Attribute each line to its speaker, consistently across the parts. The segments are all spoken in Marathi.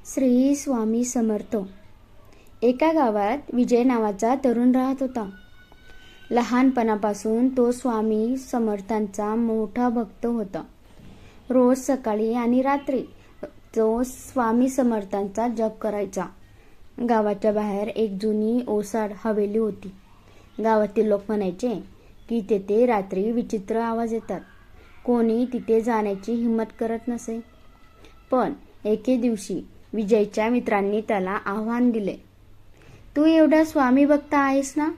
Speaker 1: श्री स्वामी समर्थ. एका गावात विजय नावाचा तरुण राहत होता. लहानपणापासून तो स्वामी समर्थांचा मोठा भक्त होता. रोज सकाळी आणि रात्री तो स्वामी समर्थांचा जप करायचा. गावाच्या बाहेर एक जुनी ओसाड हवेली होती. गावातील लोक म्हणायचे की तेथे रात्री विचित्र आवाज येतात. कोणी तिथे जाण्याची हिंमत करत नसे. पण एके दिवशी विजयच्या मित्रांनी त्याला आव्हान दिले. तू एवढा स्वामी भक्त आहेस ना,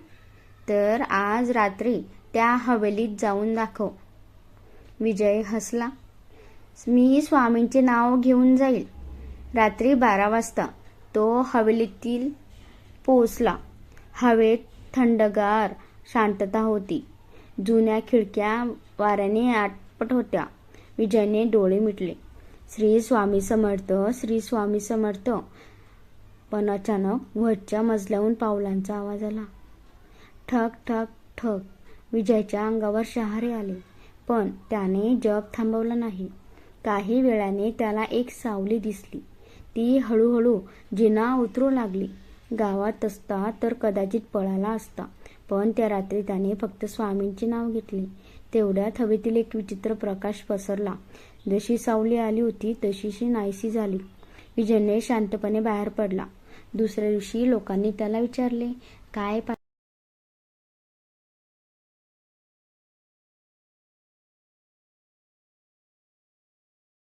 Speaker 1: तर आज रात्री त्या हवेलीत जाऊन दाखव. विजय हसला. मी स्वामींचे नाव घेऊन जाईल. रात्री 12 वाजता तो हवेलीतील पोहोचला. हवेत थंडगार शांतता होती. जुन्या खिडक्या वाऱ्याने आटपत होत्या. विजयने डोळे मिटले. श्री स्वामी समर्थ, श्री स्वामी समर्थ. पण अचानक वरच्या मजल्याहून पावलांचा आवाज आला. ठक ठक ठक. विजयच्या अंगावर शहारे आले. पण त्याने जप थांबवला नाही. काही वेळाने त्याला एक सावली दिसली. ती हळूहळू जिना उतरू लागली. गावात असता तर कदाचित पळाला असता, पण त्या रात्री त्याने फक्त स्वामींचे नाव घेतले. तेवढ्यात हवेतील एक विचित्र प्रकाश पसरला. जशी सावली आली होती तशीशी नाहीशी झाली. विजयने शांतपणे बाहेर पडला. दुसऱ्या दिवशी लोकांनी त्याला विचारले, काय